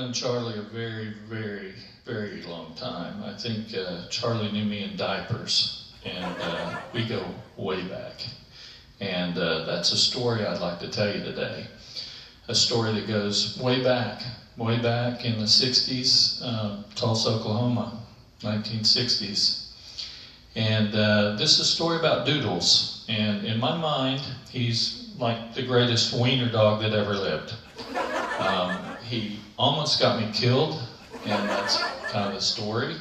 known Charlie a very, very, very long time. I think Charlie knew me in diapers, and we go way back. And that's a story I'd like to tell you today. A story that goes way back in the 60s, Tulsa, Oklahoma, 1960s. And this is a story about Dootles. And in my mind, he's like the greatest wiener dog that ever lived. He almost got me killed, and that's kind of the story.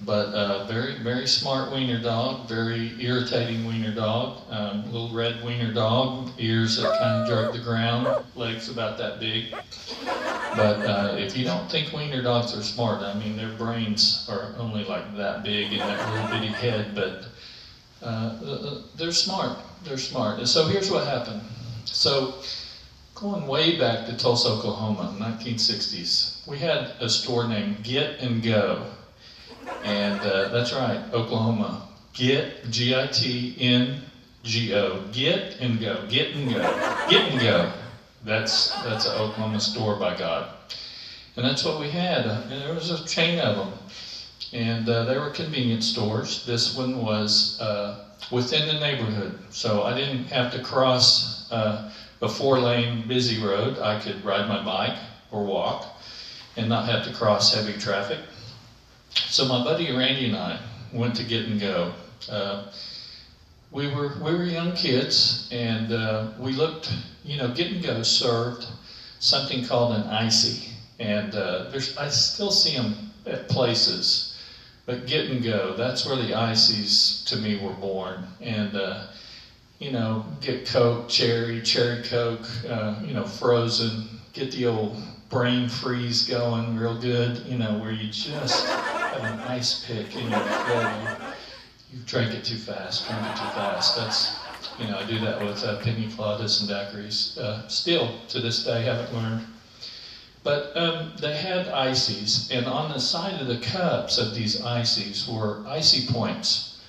But very, very smart wiener dog, very irritating wiener dog, little red wiener dog, ears that kind of drug the ground, legs about that big. But if you don't think wiener dogs are smart, I mean, their brains are only like that big and that little bitty head, but they're smart. They're smart. And so here's what happened. So going way back to Tulsa, Oklahoma, 1960s, we had a store named Get and Go. And that's right, Oklahoma. Get, G-I-T-N-G-O. Get and Go. Get and Go. Get and Go. That's an Oklahoma store, by God. And that's what we had. And there was a chain of them. And they were convenience stores. This one was within the neighborhood. So I didn't have to cross a 4-lane busy road. I could ride my bike or walk and not have to cross heavy traffic. So my buddy Randy and I went to Get and Go. We were young kids, and we looked. Get and Go served something called an icy, and I still see them at places. But Get and Go, that's where the ices to me were born. And get Coke, cherry Coke, frozen. Get the old brain freeze going real good. Where you just have an ice pick in your head. You drank it too fast, That's, I do that with pina coladas and daiquiris. Still, to this day, haven't learned. But they had ices, and on the side of the cups of these ices were icy points.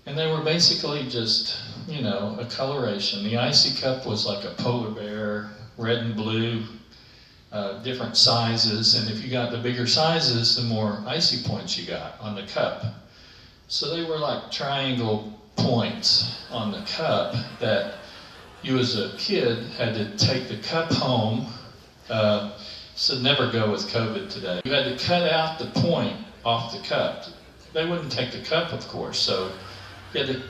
And they were basically just, a coloration. The icy cup was like a polar bear, red and blue, different sizes, and if you got the bigger sizes, the more icy points you got on the cup. So they were like triangle points on the cup that you as a kid had to take the cup home. So never go with COVID today. You had to cut out the point off the cup. They wouldn't take the cup, of course, so you had to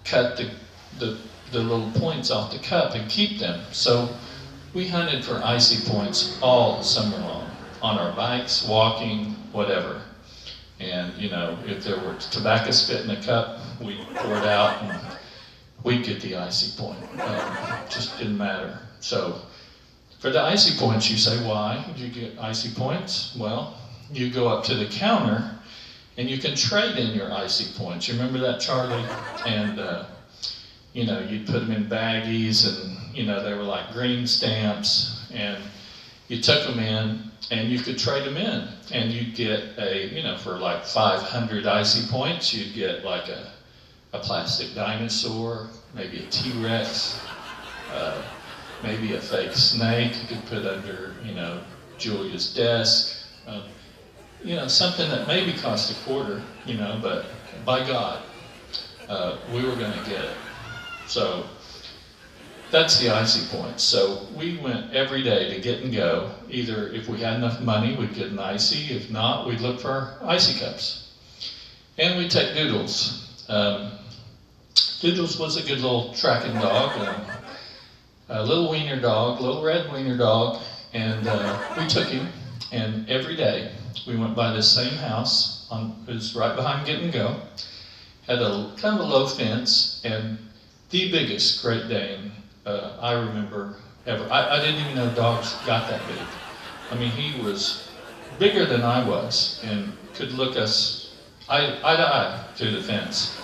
cut the little points off the cup and keep them. So we hunted for icy points all summer long, on our bikes, walking, whatever. And, if there were tobacco spit in the cup, we'd pour it out and we'd get the icy point. Just didn't matter. So for the icy points, you say, why did you get icy points? Well, you go up to the counter and you can trade in your icy points. You remember that, Charlie? And, you'd put them in baggies and, they were like green stamps, and you took them in and you could trade them in, and you'd get for like 500 icy points, you'd get like a plastic dinosaur, maybe a T-Rex, maybe a fake snake you could put under, Julia's desk, something that maybe cost a quarter, but by God, we were going to get it. So that's the icy points. So we went every day to Get and Go. Either if we had enough money, we'd get an icy. If not, we'd look for icy cups. And we'd take Dootles. Dootles was a good little tracking dog, a little wiener dog, little red wiener dog. And we took him, and every day we went by this same house. It was right behind Get and Go. Had a kind of a low fence, and the biggest Great Dane I remember ever. I didn't even know dogs got that big. I mean, he was bigger than I was and could look us eye to eye through the fence.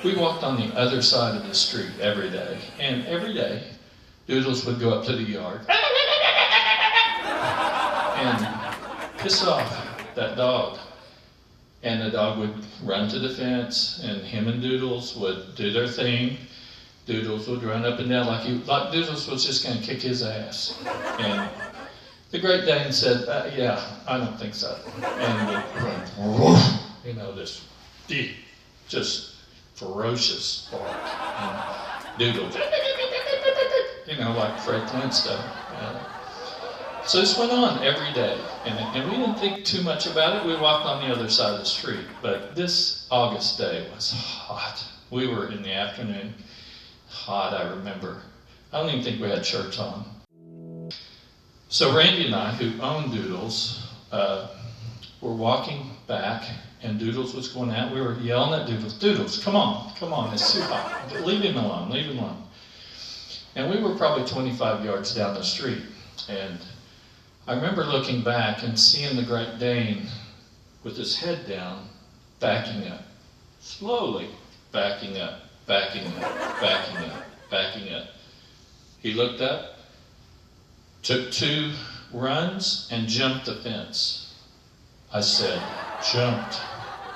We walked on the other side of the street every day, and every day Dootles would go up to the yard and piss off that dog. And the dog would run to the fence, and him and Dootles would do their thing. Dootles would run up and down like Dootles was just going to kick his ass. And The Great Dane said, yeah, I don't think so. And it went, woof, this deep, just ferocious bark. And Doodle, like Fred Flintstone. So this went on every day, and we didn't think too much about it. We walked on the other side of the street, but this August day was hot. We were in the afternoon, hot, I remember. I don't even think we had shirts on. So Randy and I, who owned Dootles, were walking back, and Dootles was going out. We were yelling at Dootles, Dootles, come on, it's too hot. Leave him alone. And we were probably 25 yards down the street, and I remember looking back and seeing the Great Dane with his head down, backing up, slowly backing up. He looked up, took 2 runs, and jumped the fence. I said, jumped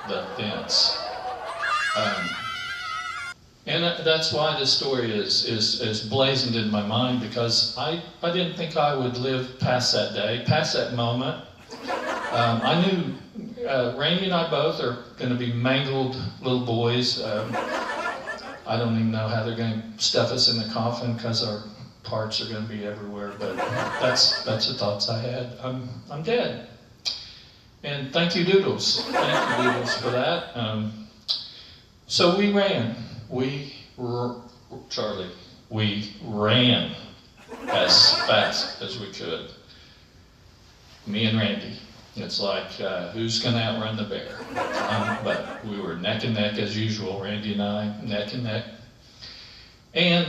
the fence. And that's why this story is blazoned in my mind, because I didn't think I would live past that day, past that moment. I knew Randy and I both are going to be mangled little boys. I don't even know how they're going to stuff us in the coffin, because our parts are going to be everywhere. But that's the thoughts I had. I'm dead. And thank you, Doodles. Thank you, Doodles, for that. So we ran. Charlie, we ran as fast as we could. Me and Randy. It's like, who's going to outrun the bear? But we were neck and neck as usual, Randy and I, neck and neck. And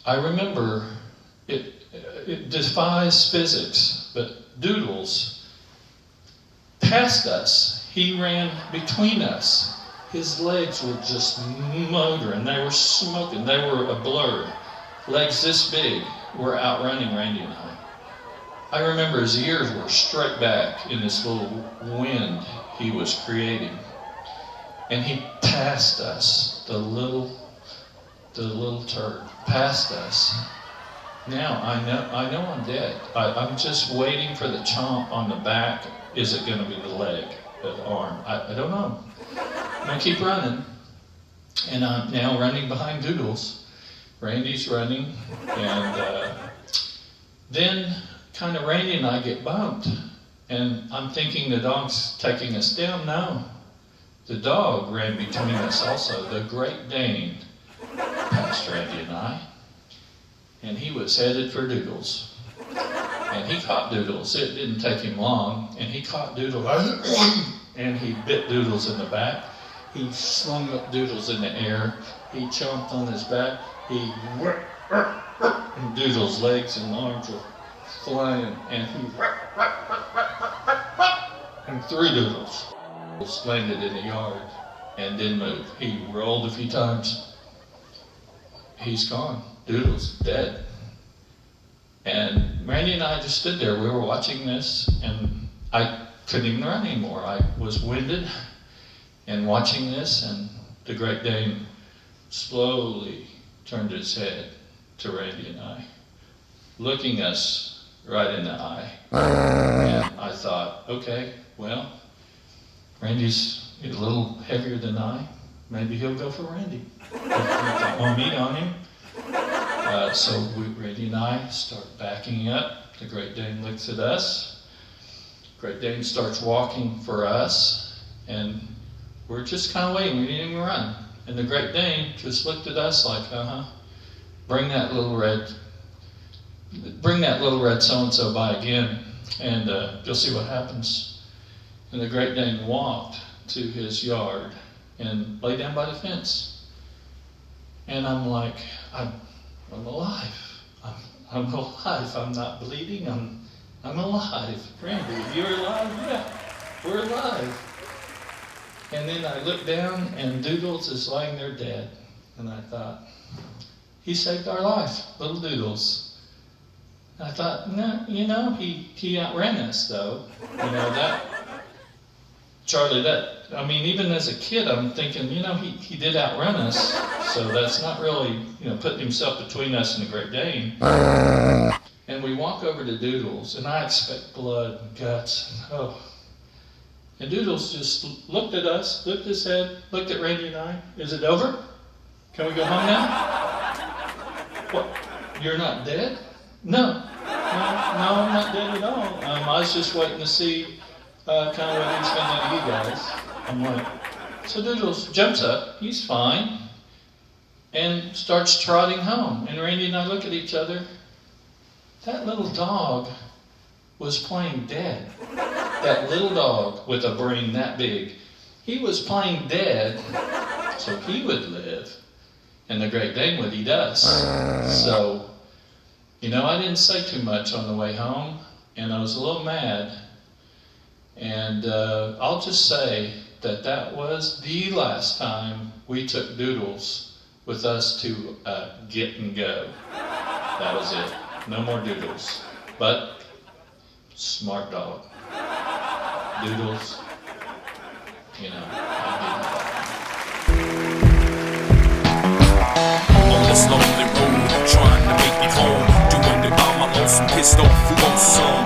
I remember, it defies physics, but Doodles passed us. He ran between us. His legs were just motoring. They were smoking. They were a blur. Legs this big were outrunning Randy and I. I remember his ears were straight back in this little wind he was creating. And he passed us, the little turd, passed us. Now I know I'm dead. I'm just waiting for the chomp on the back. Is it going to be the leg, the arm? I don't know. I'm going to keep running, and I'm now running behind Doodles. Randy's running, and then kind of Randy and I get bumped, and I'm thinking the dog's taking us down. No, the dog ran between us also. The Great Dane passed Randy and I, and he was headed for Doodles. And he caught Doodles. It didn't take him long, and he caught Doodles, and he bit Doodles in the back. He slung up Doodles in the air. He chomped on his back. And Doodles' legs and arms were flying, and he and threw Doodles. Doodles landed in the yard and didn't move. He rolled a few times. He's gone. Doodles dead. And Randy and I just stood there. We were watching this, and I couldn't even run anymore. I was winded. And watching this, and the Great Dane slowly turned his head to Randy and I, looking us right in the eye. And I thought, okay, well, Randy's a little heavier than I. Maybe he'll go for Randy. Got more meat on him. So Randy and I start backing up. The Great Dane looks at us. Great Dane starts walking for us, and we're just kind of waiting. We didn't even run. And the Great Dane just looked at us like, bring that little red so-and-so by again, and you'll see what happens. And the Great Dane walked to his yard and lay down by the fence. And I'm like, I'm alive. I'm alive. I'm not bleeding. I'm alive. Randy, you're alive? Yeah, we're alive. And then I looked down, and Doodles is lying there dead. And I thought, he saved our life, little Doodles. I thought, no, he outran us, though. Charlie, even as a kid, I'm thinking, he did outrun us. So that's not really, putting himself between us and the Great Dane. And And we walk over to Dootles, and I expect blood and guts. Oh. And Dootles just looked at us, lifted his head, looked at Randy and I. Is it over? Can we go home now? What? You're not dead? No, I'm not dead at all. I was just waiting to see kind of what he's going to do to you guys. I'm like, so Dootles jumps up, he's fine, and starts trotting home. And Randy and I look at each other. That little dog was playing dead. That little dog with a brain that big. He was playing dead so he would live. And the Great Dane would eat us. So, I didn't say too much on the way home. And I was a little mad. And I'll just say that was the last time we took Dootles with us to get and go. That was it. No more Dootles. But, smart dog. Dootles, On this lonely road, trying to make it home, doing it by my lonesome, pissed off, who wants some?